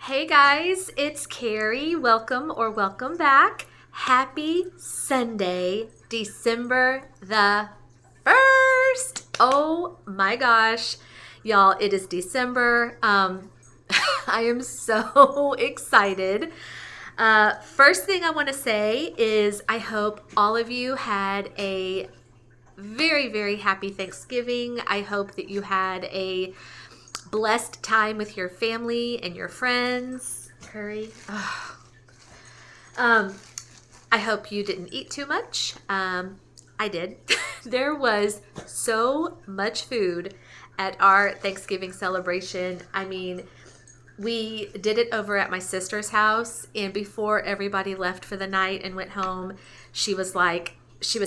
Hey guys, it's Kerri. Welcome back. Happy Sunday, December the 1st. Oh my gosh. Y'all, it is December. I am so excited. First thing I want to say is I hope all of you had a very, very happy Thanksgiving. I hope that you had a blessed time with your family and your friends. Curry. Um, I hope you didn't eat too much. I did. There was so much food at our Thanksgiving celebration. I mean, we did it over at my sister's house, and before everybody left for the night and went home, she was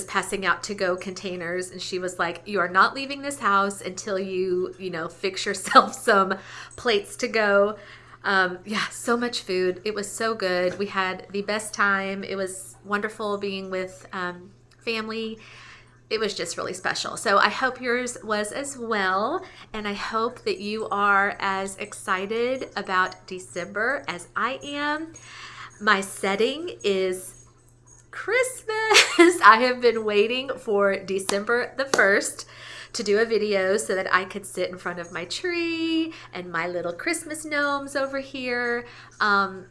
passing out to-go containers, and she was like, you are not leaving this house until you fix yourself some plates to go. Yeah, so much food. It was so good. We had the best time. It was wonderful being with family. It was just really special. So I hope yours was as well. And I hope that you are as excited about December as I am. My setting is Christmas. I have been waiting for December the 1st to do a video so that I could sit in front of my tree and my little Christmas gnomes over here. So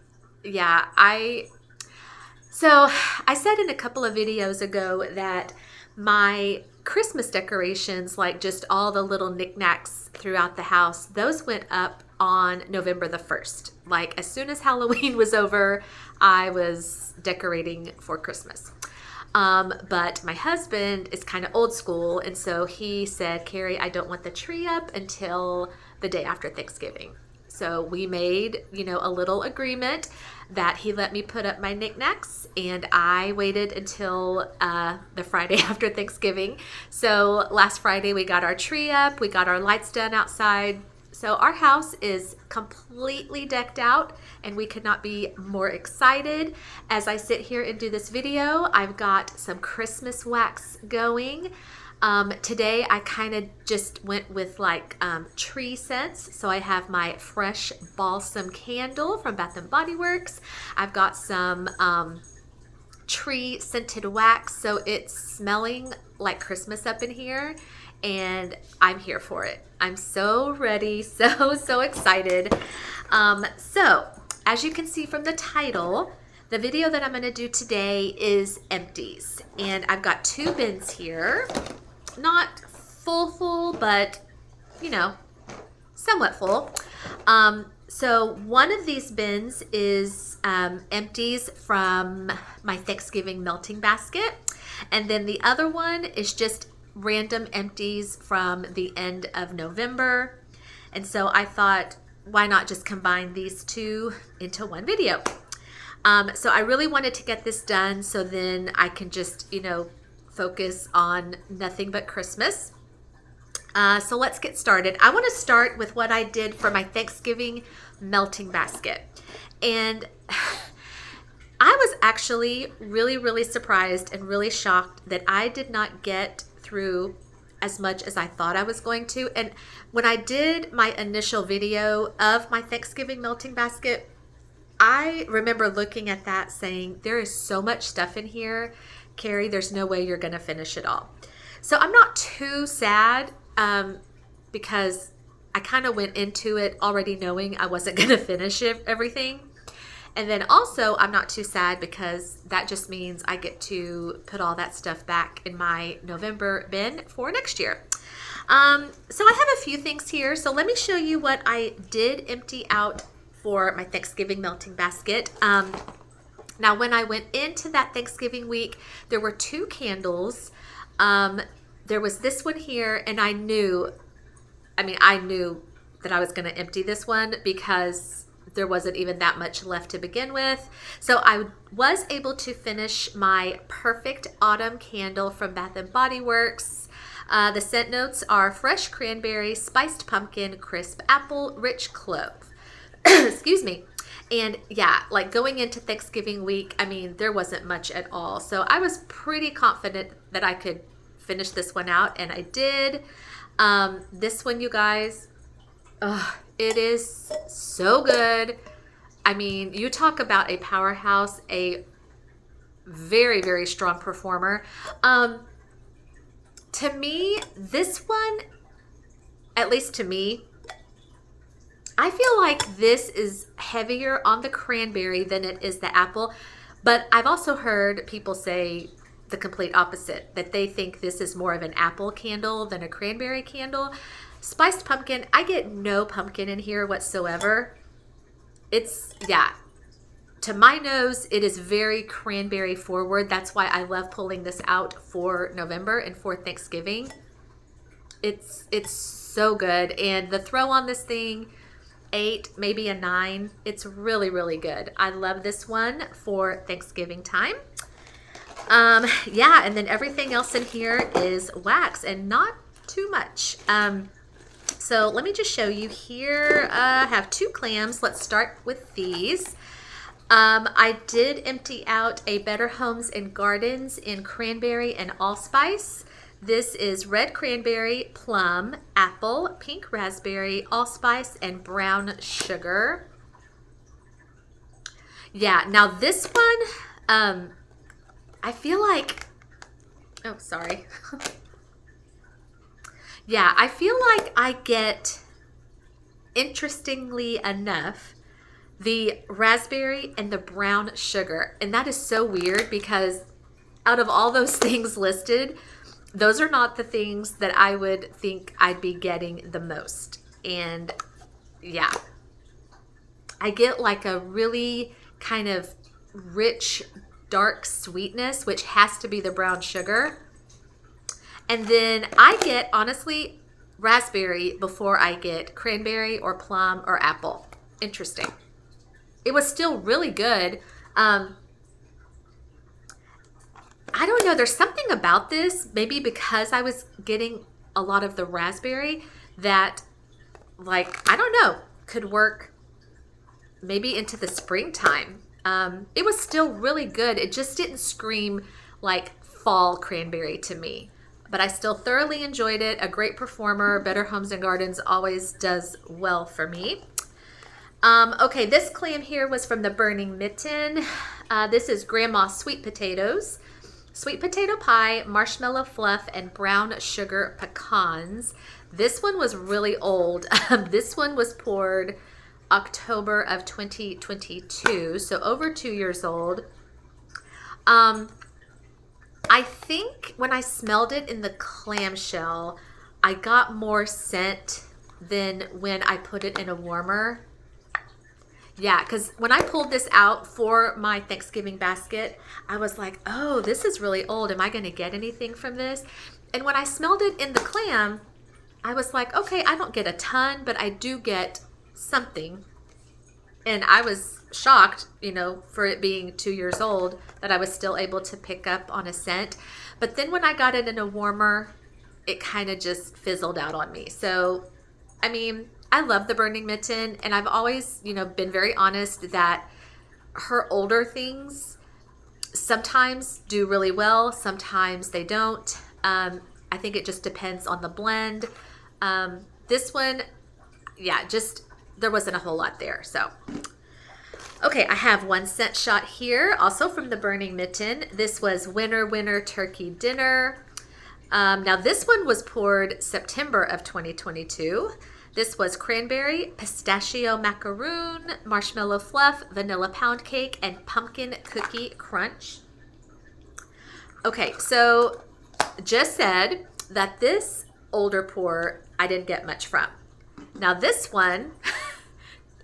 I said in a couple of videos ago that my Christmas decorations, like just all the little knickknacks throughout the house, those went up on November the 1st. Like as soon as Halloween was over, I was decorating for Christmas. But my husband is kind of old school, and so he said, Kerri, I don't want the tree up until the day after Thanksgiving. So we made, a little agreement that he let me put up my knickknacks, and I waited until the Friday after Thanksgiving. So last Friday we got our tree up, we got our lights done outside. So our house is completely decked out, and we could not be more excited. As I sit here and do this video, I've got some Christmas wax going. Today I kind of just went with tree scents. So I have my fresh balsam candle from Bath and Body Works. I've got some tree scented wax, so it's smelling like Christmas up in here, and I'm here for it. I'm so ready, so excited. So as you can see from the title, the video that I'm going to do today is empties, and I've got two bins here. Not full, but somewhat full. So one of these bins is empties from my Thanksgiving melting basket, and then the other one is just random empties from the end of November. And so I thought, why not just combine these two into one video? So I really wanted to get this done so then I can just focus on nothing but Christmas. So let's get started. I want to start with what I did for my Thanksgiving melting basket. And I was actually really surprised and really shocked that I did not get through as much as I thought I was going to. And when I did my initial video of my Thanksgiving melting basket, I remember looking at that saying, there is so much stuff in here, Kerri, there's no way you're going to finish it all. So I'm not too sad because I kind of went into it already knowing I wasn't going to finish everything. And then also I'm not too sad because that just means I get to put all that stuff back in my November bin for next year. So I have a few things here. So let me show you what I did empty out for my Thanksgiving melting basket. Now, when I went into that Thanksgiving week, there were two candles. There was this one here, and I knew that I was going to empty this one because there wasn't even that much left to begin with. So I was able to finish my Perfect Autumn candle from Bath and Body Works. The scent notes are fresh cranberry, spiced pumpkin, crisp apple, rich clove. Excuse me. And yeah, like going into Thanksgiving week, there wasn't much at all. So I was pretty confident that I could finish this one out, and I did. This one, you guys, it is so good. I mean, you talk about a powerhouse, a very, very strong performer. To me, this one, at least to me, I feel like this is heavier on the cranberry than it is the apple. But I've also heard people say the complete opposite, that they think this is more of an apple candle than a cranberry candle. Spiced pumpkin, I get no pumpkin in here whatsoever. It's, yeah, to my nose, it is very cranberry forward. That's why I love pulling this out for November and for Thanksgiving. It's so good. And the throw on this thing, 8, maybe a 9. It's really, really good. I love this one for Thanksgiving time. Yeah, and then everything else in here is wax and not too much. So let me just show you here. I have 2 clams. Let's start with these. I did empty out a Better Homes and Gardens in cranberry and allspice. This is red cranberry, plum, apple, pink raspberry, allspice, and brown sugar. Yeah, now this one, I feel like, oh, sorry. Yeah, I feel like I get, interestingly enough, the raspberry and the brown sugar. And that is so weird because out of all those things listed, those are not the things that I would think I'd be getting the most. And yeah, I get like a really kind of rich, dark sweetness, which has to be the brown sugar. And then I get, honestly, raspberry before I get cranberry or plum or apple. Interesting. It was still really good. I don't know. There's something about this, maybe because I was getting a lot of the raspberry that, like, I don't know, could work maybe into the springtime. It was still really good. It just didn't scream like fall cranberry to me. But I still thoroughly enjoyed it. A great performer. Better Homes and Gardens always does well for me. Okay, this clam here was from the Burning Mitten. This is Grandma's Sweet Potatoes. Sweet potato pie, marshmallow fluff, and brown sugar pecans. This one was really old. This one was poured October of 2022, so over 2 years old. I think when I smelled it in the clamshell, I got more scent than when I put it in a warmer. Yeah, because when I pulled this out for my Thanksgiving basket, I was like, oh, this is really old. Am I going to get anything from this? And when I smelled it in the clam, I was like, okay, I don't get a ton, but I do get something. And I was shocked, you know, for it being 2 years old, that I was still able to pick up on a scent. But then when I got it in a warmer, it kind of just fizzled out on me. So, I mean, I love the Burning Mitten, and I've always, you know, been very honest that her older things sometimes do really well, sometimes they don't. I think it just depends on the blend. This one, yeah, just there wasn't a whole lot there. So, okay, I have 1 scent shot here, also from the Burning Mitten. This was Winter Winter Turkey Dinner. Now this one was poured September of 2022. This was cranberry, pistachio macaroon, marshmallow fluff, vanilla pound cake, and pumpkin cookie crunch. Okay, so just said that this older pour I didn't get much from. Now this one,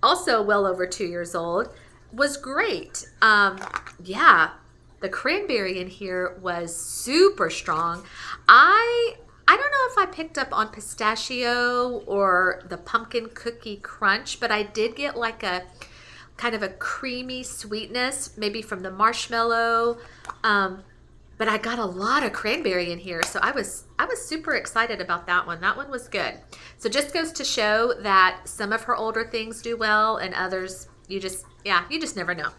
also well over 2 years old, was great. Yeah, the cranberry in here was super strong. I don't know if I picked up on pistachio or the pumpkin cookie crunch, but I did get like a kind of a creamy sweetness, maybe from the marshmallow. But I got a lot of cranberry in here, so I was super excited about that one. That one was good. So just goes to show that some of her older things do well, and others you just never know.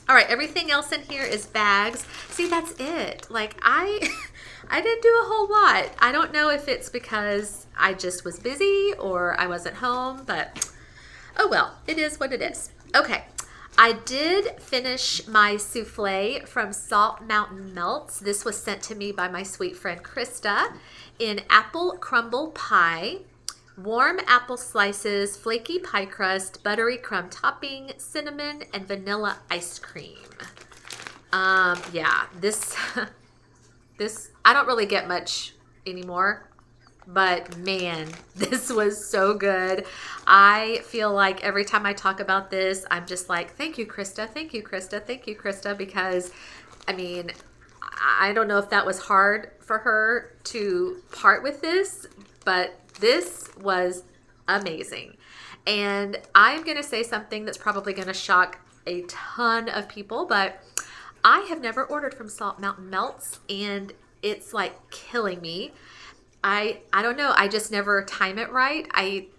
All right, everything else in here is bags. See, that's it. Like I didn't do a whole lot. I don't know if it's because I just was busy or I wasn't home, but oh well, it is what it is. Okay, I did finish my souffle from Salt Mountain Melts. This was sent to me by my sweet friend Krista in apple crumble pie, warm apple slices, flaky pie crust, buttery crumb topping, cinnamon, and vanilla ice cream. Yeah, this this I don't really get much anymore. But man, this was so good. I feel like every time I talk about this, I'm just like, thank you, Krista. Thank you, Krista. Thank you, Krista. Because, I mean, I don't know if that was hard for her to part with this, but this was amazing. And I'm going to say something that's probably going to shock a ton of people, but I have never ordered from Salt Mountain Melts, and it's like killing me. I don't know. I just never time it right. I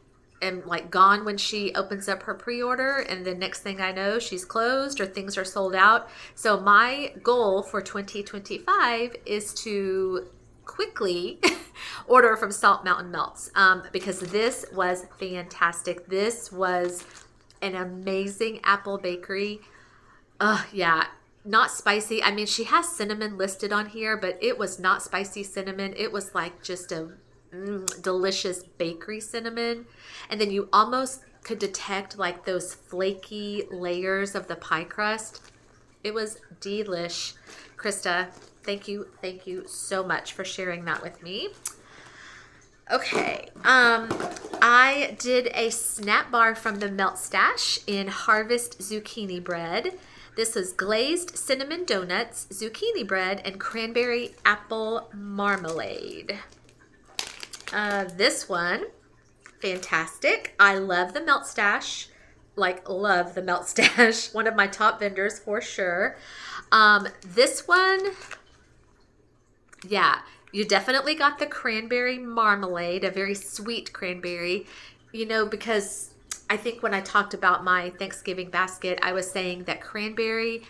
am like gone when she opens up her pre-order, and the next thing I know, she's closed or things are sold out. So my goal for 2025 is to quickly order from Salt Mountain Melts, because this was fantastic. This was an amazing apple bakery. Yeah, not spicy. I mean, she has cinnamon listed on here, but it was not spicy cinnamon. It was like just a delicious bakery cinnamon. And then you almost could detect like those flaky layers of the pie crust. It was delish. Krista, thank you so much for sharing that with me. Okay, I did a snap bar from the Melt Stash in Harvest Zucchini Bread. This was glazed cinnamon donuts, zucchini bread, and cranberry apple marmalade. This one, fantastic. I love the Melt Stash. Like, love the Melt Stash. One of my top vendors for sure. This one, yeah, you definitely got the cranberry marmalade, a very sweet cranberry, because I think when I talked about my Thanksgiving basket, I was saying that cranberry,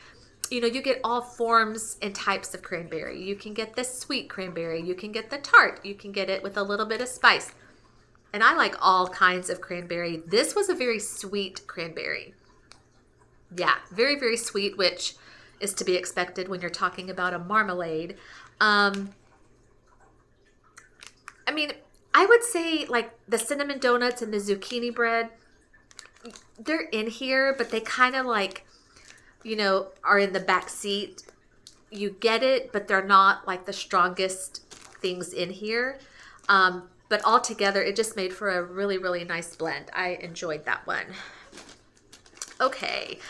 you get all forms and types of cranberry. You can get the sweet cranberry. You can get the tart. You can get it with a little bit of spice. And I like all kinds of cranberry. This was a very sweet cranberry. Yeah, very, very sweet, which is to be expected when you're talking about a marmalade. I mean, I would say like the cinnamon donuts and the zucchini bread, they're in here, but they kind of like, are in the back seat. You get it, but they're not like the strongest things in here. But altogether, it just made for a really, really nice blend. I enjoyed that one. Okay,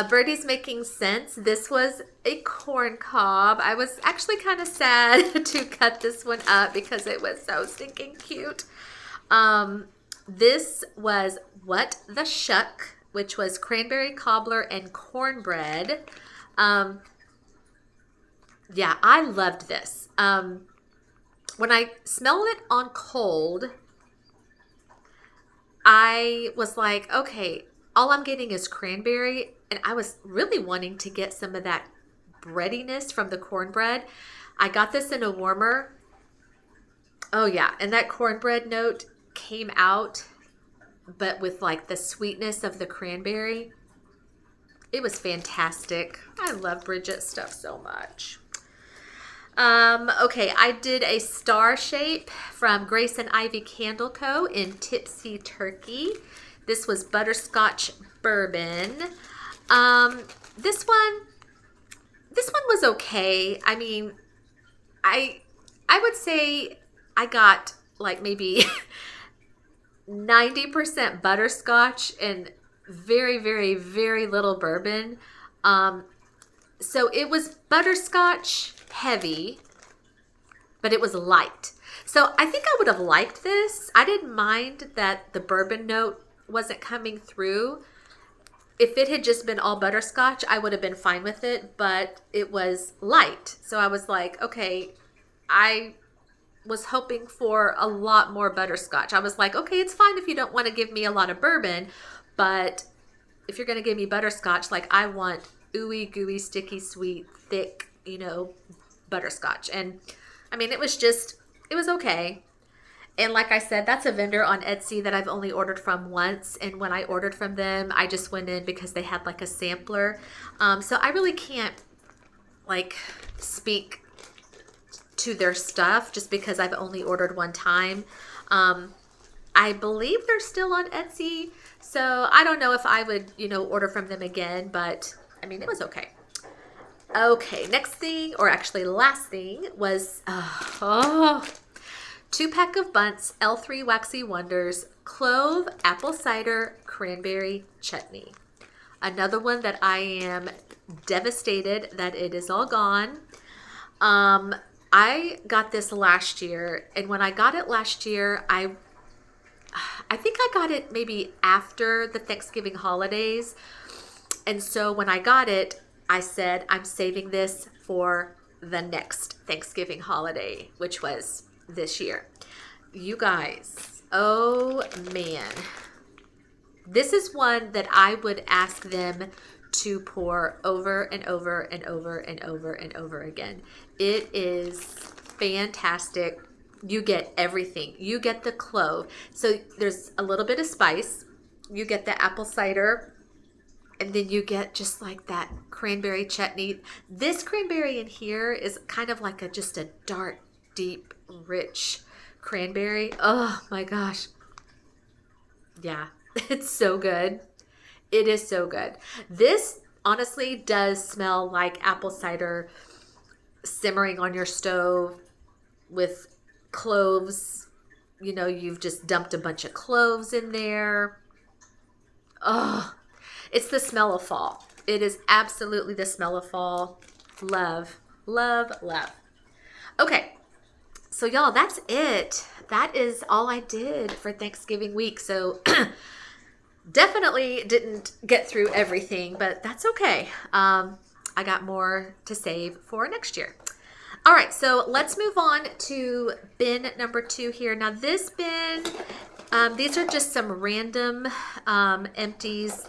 Birdie's Making Sense. This was a corn cob. I was actually kind of sad to cut this one up because it was so stinking cute. This was What the Shuck, which was cranberry cobbler and cornbread. Yeah, I loved this. When I smelled it on cold, I was like, okay, all I'm getting is cranberry, and I was really wanting to get some of that breadiness from the cornbread. I got this in a warmer. Oh yeah, and that cornbread note came out, but with like the sweetness of the cranberry. It was fantastic. I love Bridget's stuff so much. Okay, I did a star shape from Grace and Ivy Candle Co. in Tipsy Turkey. This was butterscotch bourbon. This one was okay. I mean, I would say I got like maybe 90% butterscotch and very, very, very little bourbon. So it was butterscotch heavy, but it was light. So I think I would have liked this. I didn't mind that the bourbon note wasn't coming through. If it had just been all butterscotch, I would have been fine with it, but it was light. So I was like, okay, I was hoping for a lot more butterscotch. I was like, okay, it's fine if you don't want to give me a lot of bourbon, but if you're going to give me butterscotch, like I want ooey gooey, sticky, sweet, thick, butterscotch. And I mean, it was okay. And like I said, that's a vendor on Etsy that I've only ordered from once. And when I ordered from them, I just went in because they had like a sampler. So I really can't like speak to their stuff just because I've only ordered one time. I believe they're still on Etsy. So I don't know if I would, order from them again, but I mean, it was okay. Okay, next thing, or actually last thing, was 2-pack of Bunts L3 Waxy Wonders Clove Apple Cider Cranberry Chutney. Another one that I am devastated that it is all gone. I got this last year, and when I got it last year, I think I got it maybe after the Thanksgiving holidays. And so when I got it, I said, I'm saving this for the next Thanksgiving holiday, which was this year. You guys, oh man. This is one that I would ask them to pour over and over and over and over and over again. It is fantastic. You get everything. You get the clove. So there's a little bit of spice. You get the apple cider. And then you get just like that cranberry chutney. This cranberry in here is kind of like just a dark, deep, rich cranberry. Oh my gosh. Yeah, it's so good. It is so good. This honestly does smell like apple cider simmering on your stove with cloves. You've just dumped a bunch of cloves in there. Oh, it's the smell of fall. It is absolutely the smell of fall. Love, love, love. Okay, so y'all, that's it. That is all I did for Thanksgiving week. So definitely didn't get through everything, but that's okay. I got more to save for next year. All right, so let's move on to bin number 2 here. Now this bin, these are just some random empties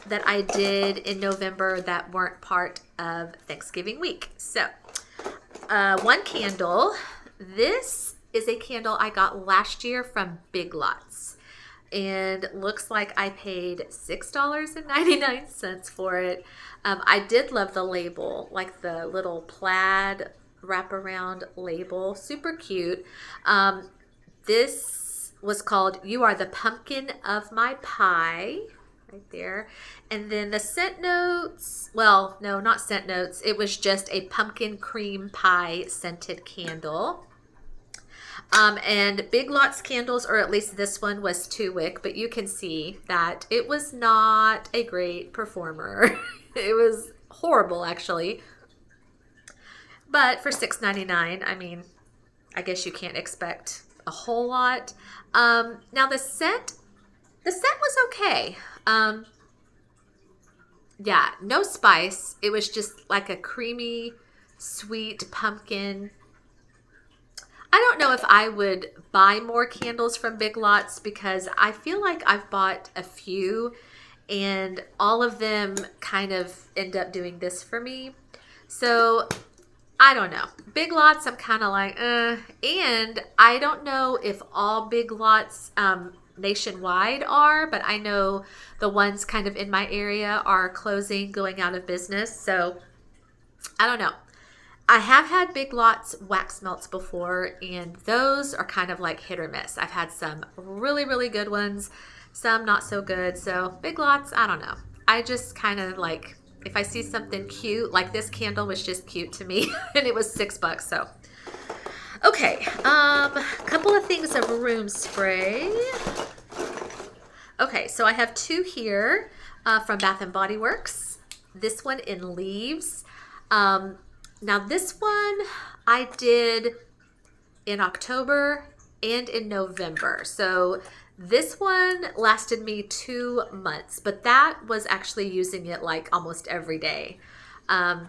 that I did in November that weren't part of Thanksgiving week. So, one candle. This is a candle I got last year from Big Lots. And looks like I paid $6.99 for it. I did love the label, like the little plaid wraparound label. Super cute. This was called You Are the Pumpkin of My Pie. Right there. And then the scent notes, well, no, not scent notes. It was just a pumpkin cream pie scented candle. And Big Lots candles, or at least this one was 2-wick, but you can see that it was not a great performer. It was horrible, actually. But for $6.99, I mean, I guess you can't expect a whole lot. Now the scent was okay. Yeah, no spice. It was just like a creamy, sweet pumpkin. I don't know if I would buy more candles from Big Lots because I feel like I've bought a few and all of them kind of end up doing this for me. So I don't know. Big Lots, I'm kind of like, and I don't know if all Big Lots nationwide are, but I know the ones kind of in my area are closing, going out of business. So I don't know. I have had Big Lots wax melts before, and those are kind of like hit or miss. I've had some really, really good ones, some not so good. So Big Lots, I don't know. I just kind of like, if I see something cute, like this candle was just cute to me, and it was $6. So okay, couple of things of room spray. Okay, so I have 2 here from Bath and Body Works. This one in leaves. Now this one I did in October and in November. So this one lasted me 2 months, but that was actually using it like almost every day. Yeah.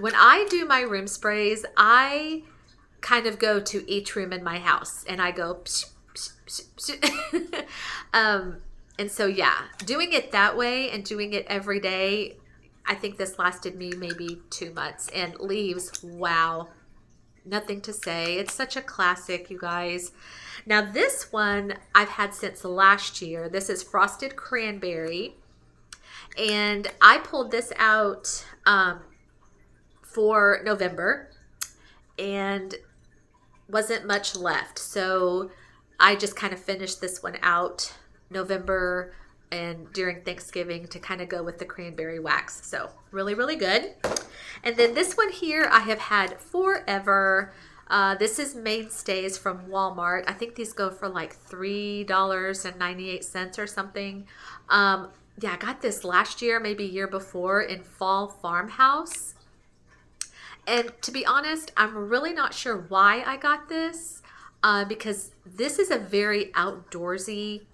When I do my room sprays, I kind of go to each room in my house and I go psh, psh, psh, psh. And so yeah, doing it that way and doing it every day, I think this lasted me maybe 2 months. And leaves, wow. Nothing to say. It's such a classic, you guys. Now this one I've had since last year. This is frosted cranberry. And I pulled this out for November and wasn't much left. So I just kind of finished this one out November and during Thanksgiving to kind of go with the cranberry wax. So really, really good. And then this one here I have had forever. This is Mainstays from Walmart. I think these go for like $3.98 or something. Yeah, I got this last year, maybe year before in Fall Farmhouse. And to be honest, I'm really not sure why I got this because this is a very outdoorsy,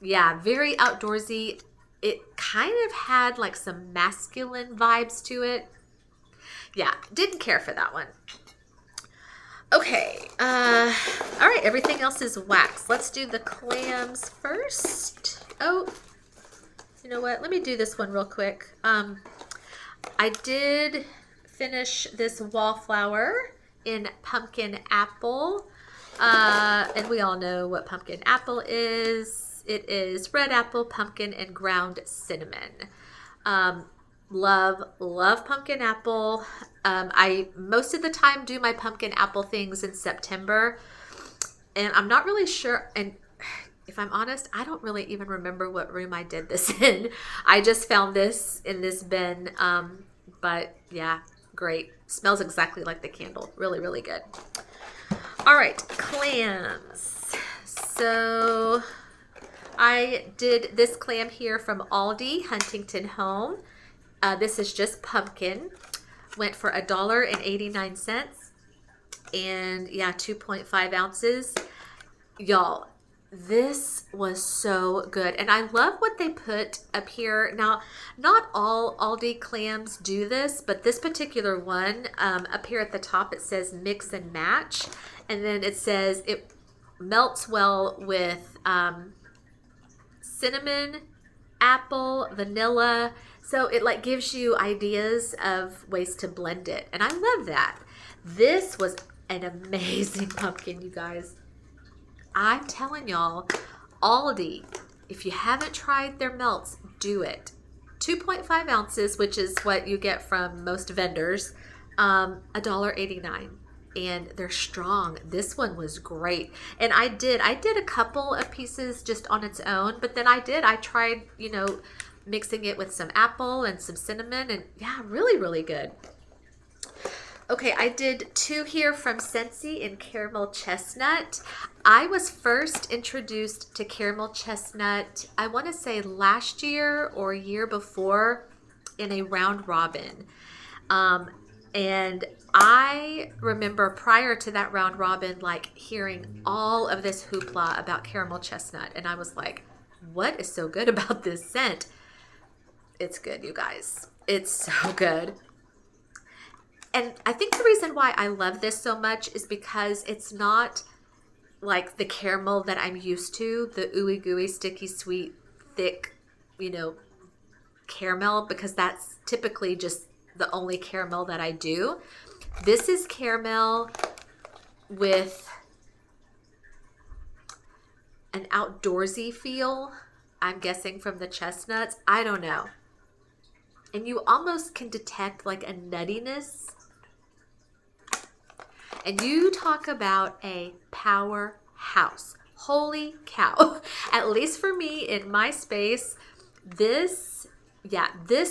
very outdoorsy. It kind of had like some masculine vibes to it. Yeah, didn't care for that one. Okay, all right, everything else is wax. Let's do the clams first. Oh, you know what? Let me do this one real quick. I did finish this wallflower in pumpkin apple. And we all know what pumpkin apple is. It is red apple, pumpkin, and ground cinnamon. Love pumpkin apple. I most of the time do my pumpkin apple things in September. And I'm not really sure. And if I'm honest, I don't really even remember what room I did this in. I just found this in this bin. But yeah, great. Smells exactly like the candle. Really, really good. All right, clams. So I did this clam here from Aldi, Huntington Home. This is just pumpkin. Went for $1.89. And yeah, 2.5 ounces. Y'all, this was so good. And I love what they put up here. Now, not all Aldi clams do this, but this particular one, up here at the top, it says mix and match. And then it says it melts well with cinnamon, apple, vanilla. So it like gives you ideas of ways to blend it. And I love that. This was an amazing pumpkin, you guys. I'm telling y'all, Aldi, if you haven't tried their melts, do it. 2.5 ounces, which is what you get from most vendors, $1.89. And they're strong. This one was great. And I did a couple of pieces just on its own, but then I tried, mixing it with some apple and some cinnamon, and yeah, really, really good. Okay, I did two here from Scentsy in caramel chestnut. I was first introduced to caramel chestnut, I want to say last year or year before in a round robin. And I remember prior to that round robin, like hearing all of this hoopla about caramel chestnut. And I was like, what is so good about this scent? It's good, you guys. It's so good. And I think the reason why I love this so much is because it's not like the caramel that I'm used to, the ooey gooey, sticky, sweet, thick, caramel, because that's typically just the only caramel that I do. This is caramel with an outdoorsy feel, I'm guessing from the chestnuts. I don't know. And you almost can detect like a nuttiness. And you talk about a powerhouse. Holy cow. At least for me in my space, this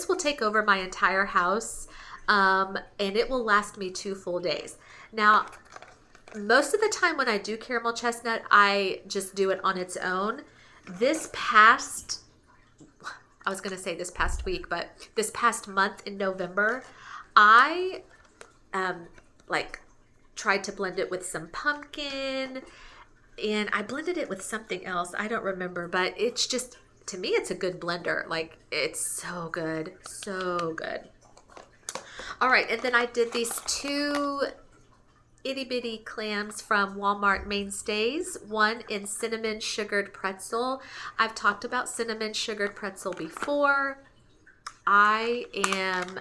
will take over my entire house. And it will last me 2 full days. Now, most of the time when I do caramel chestnut, I just do it on its own. This past week, but this past month in November, I tried to blend it with some pumpkin, and I blended it with something else. I don't remember, but it's just, to me, it's a good blender. Like, it's so good. So good. All right, and then I did these 2 itty bitty clams from Walmart Mainstays. One in cinnamon sugared pretzel. I've talked about cinnamon sugared pretzel before. I am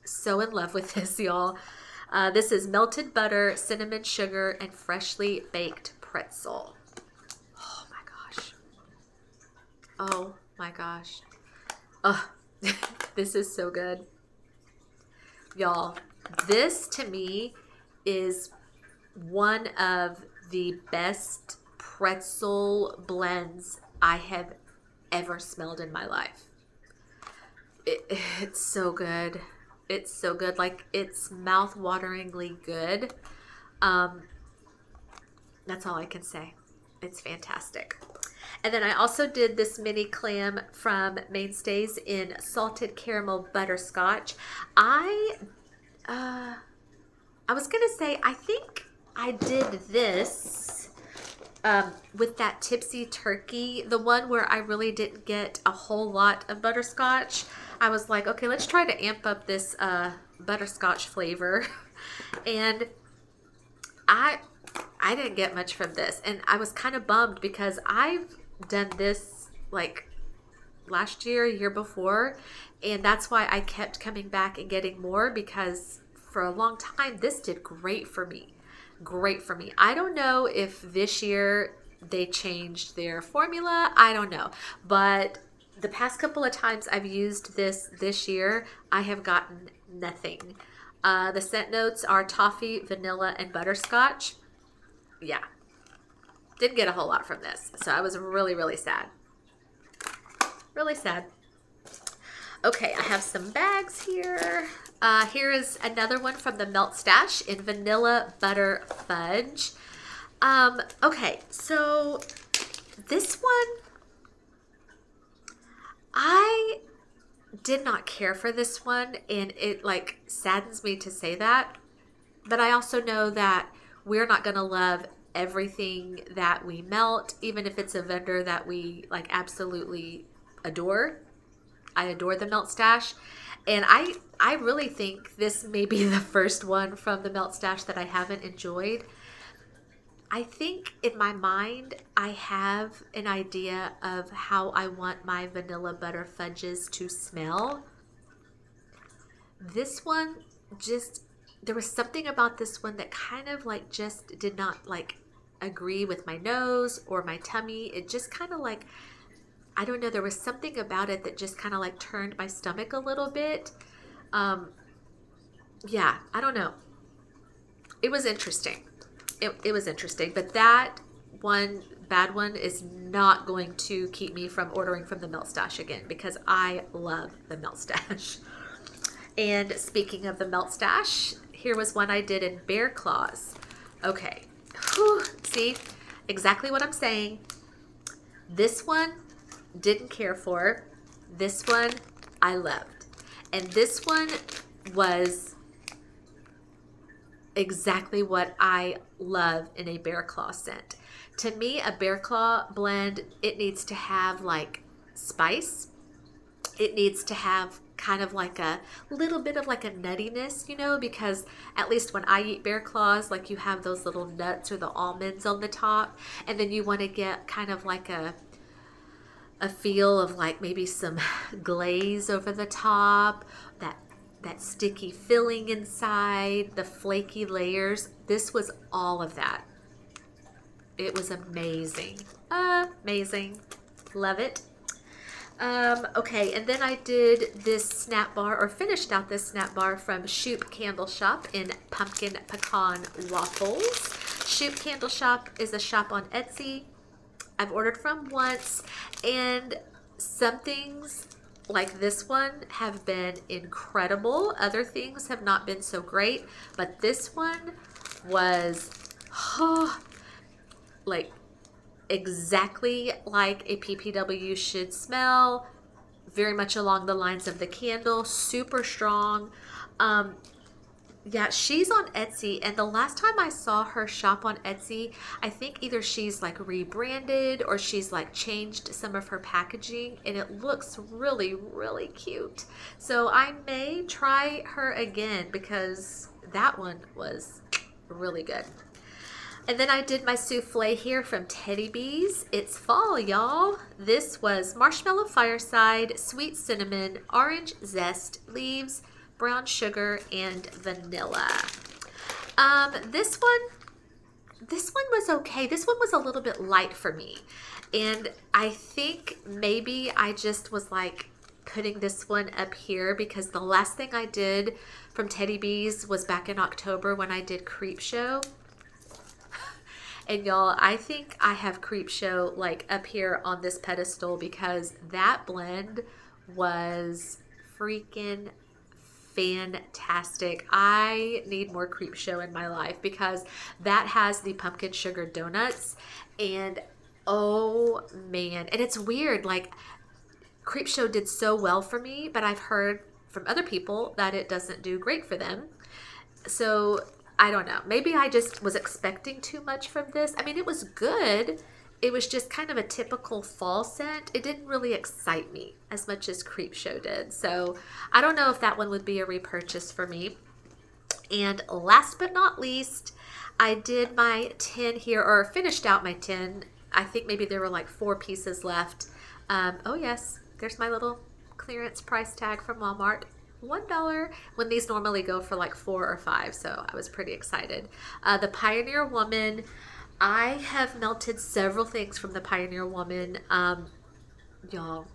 so in love with this, y'all. This is melted butter, cinnamon sugar, and freshly baked pretzel. Oh my gosh. Oh my gosh. Oh, this is so good. Y'all, this to me is one of the best pretzel blends I have ever smelled in my life. It's so good. It's so good. Like, it's mouth-wateringly good. That's all I can say. It's fantastic. And then I also did this mini clam from Mainstays in salted caramel butterscotch. I was gonna say, I think I did this with that tipsy turkey, the one where I really didn't get a whole lot of butterscotch. I was like, okay, let's try to amp up this butterscotch flavor. And I didn't get much from this, and I was kind of bummed because I've done this like last year, year before, and that's why I kept coming back and getting more, because for a long time this did great for me. Great for me. I don't know if this year they changed their formula. I don't know, but the past couple of times I've used this year, I have gotten nothing. The scent notes are toffee, vanilla, and butterscotch. Yeah, didn't get a whole lot from this, so I was really, really sad. Really sad. Okay, I have some bags here. Here is another one from the Melt Stash in vanilla butter fudge. Okay, so this one, I did not care for this one, and it like saddens me to say that, but I also know that we're not going to love everything that we melt, even if it's a vendor that we like absolutely adore. I adore the Melt Stash, and I really think this may be the first one from the Melt Stash that I haven't enjoyed. I think in my mind I have an idea of how I want my vanilla butter fudges to smell. This one just, there was something about this one that kind of like just did not like agree with my nose or my tummy. It just kind of like, I don't know, there was something about it that just kind of like turned my stomach a little bit. Yeah, I don't know. It was interesting. It was interesting, but that one bad one is not going to keep me from ordering from the Melt Stash again, because I love the Melt Stash. And speaking of the Melt Stash, here was one I did in bear claws. Okay. Whew. See, exactly what I'm saying. This one, didn't care for. This one, I loved. And this one was exactly what I love in a bear claw scent. To me, a bear claw blend, it needs to have like spice. It needs to have kind of like a little bit of like a nuttiness, you know, because at least when I eat bear claws, like you have those little nuts or the almonds on the top, and then you want to get kind of like a feel of like maybe some glaze over the top, that sticky filling inside, the flaky layers. This was all of that. It was amazing. Amazing. Love it. Okay, and then I did this snap bar, or finished out this snap bar from Shoop Candle Shop in pumpkin pecan waffles. Shoop Candle Shop is a shop on Etsy I've ordered from once, and some things like this one have been incredible. Other things have not been so great, but this one was like exactly like a PPW should smell, very much along the lines of the candle, super strong. Yeah, she's on Etsy, and the last time I saw her shop on Etsy, I think either she's like rebranded or she's like changed some of her packaging, and it looks really, really cute. So I may try her again, because that one was really good. And then I did my souffle here from Teddy Bees. It's fall, y'all. This was marshmallow fireside, sweet cinnamon, orange zest, leaves, brown sugar, and vanilla. This one was okay. This one was a little bit light for me. And I think maybe I just was like putting this one up here because the last thing I did from Teddy Bees was back in October when I did Creep Show. And y'all, I think I have Creep Show like up here on this pedestal because that blend was freaking fantastic. I need more Creep Show in my life because that has the pumpkin sugar donuts, and oh man, and it's weird, like Creep Show did so well for me, but I've heard from other people that it doesn't do great for them. So I don't know. Maybe I just was expecting too much from this. I mean, it was good. It was just kind of a typical fall scent. It didn't really excite me as much as Creep Show did. So I don't know if that one would be a repurchase for me. And last but not least, I did my 10 here, or finished out my 10. I think maybe there were like 4 pieces left. Oh yes, there's my little clearance price tag from Walmart. $1 when these normally go for like 4 or 5. So I was pretty excited. The Pioneer Woman. I have melted several things from the Pioneer Woman. Y'all,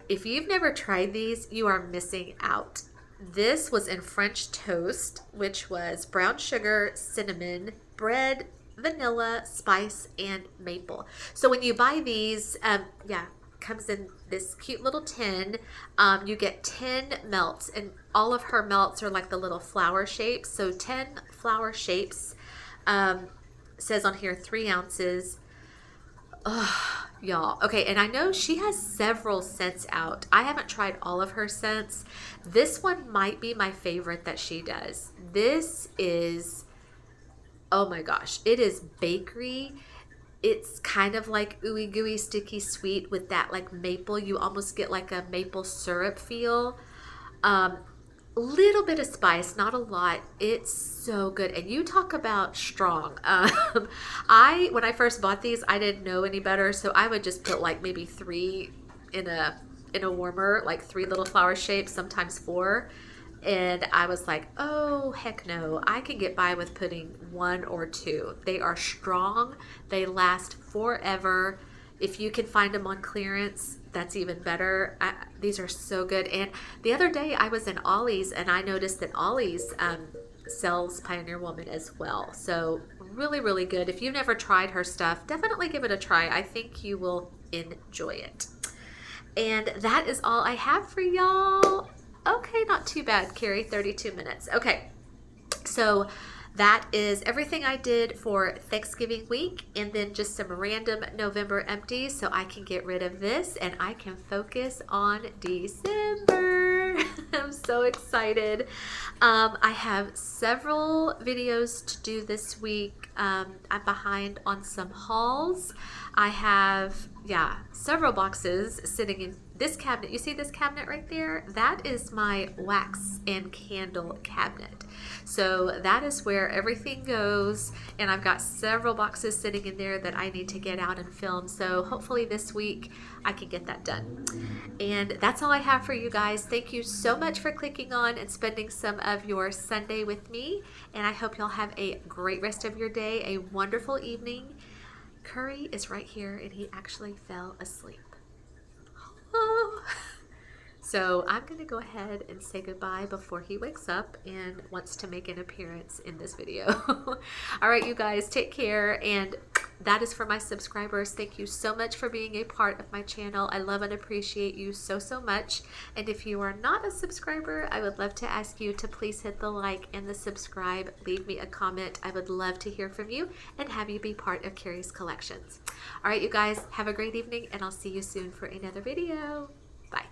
if you've never tried these, you are missing out. This was in French toast, which was brown sugar, cinnamon, bread, vanilla, spice, and maple. So when you buy these, comes in this cute little tin. You get 10 melts, and all of her melts are like the little flower shapes. So 10 flower shapes. Says on here 3 ounces. Oh, y'all. Okay, and I know she has several scents out. I haven't tried all of her scents. This one might be my favorite that she does. This is, oh my gosh, it is bakery. It's kind of like ooey gooey sticky sweet with that like maple. You almost get like a maple syrup feel. Little bit of spice, not a lot. It's so good. And you talk about strong. When I first bought these, I didn't know any better, so I would just put like maybe 3 in a warmer, like 3 little flower shapes, sometimes 4. And I was like, oh heck no, I can get by with putting 1 or 2. They are strong. They last forever. If you can find them on clearance, that's even better. These are so good. And the other day I was in Ollie's and I noticed that Ollie's sells Pioneer Woman as well. So really, really good. If you've never tried her stuff, definitely give it a try. I think you will enjoy it. And that is all I have for y'all. Okay, not too bad, Kerri. 32 minutes. Okay, so that is everything I did for Thanksgiving week, and then just some random November empties so I can get rid of this and I can focus on December. I'm so excited. I have several videos to do this week. I'm behind on some hauls. I have, several boxes sitting in this cabinet. You see this cabinet right there? That is my wax and candle cabinet. So that is where everything goes, and I've got several boxes sitting in there that I need to get out and film. So hopefully this week I can get that done. And that's all I have for you guys. Thank you so much for clicking on and spending some of your Sunday with me, and I hope y'all have a great rest of your day, a wonderful evening. Curry is right here, and he actually fell asleep. Oh. So I'm going to go ahead and say goodbye before he wakes up and wants to make an appearance in this video. All right, you guys, take care. And that is for my subscribers. Thank you so much for being a part of my channel. I love and appreciate you so, so much. And if you are not a subscriber, I would love to ask you to please hit the like and the subscribe. Leave me a comment. I would love to hear from you and have you be part of Kerri's collections. All right, you guys, have a great evening, and I'll see you soon for another video. Bye.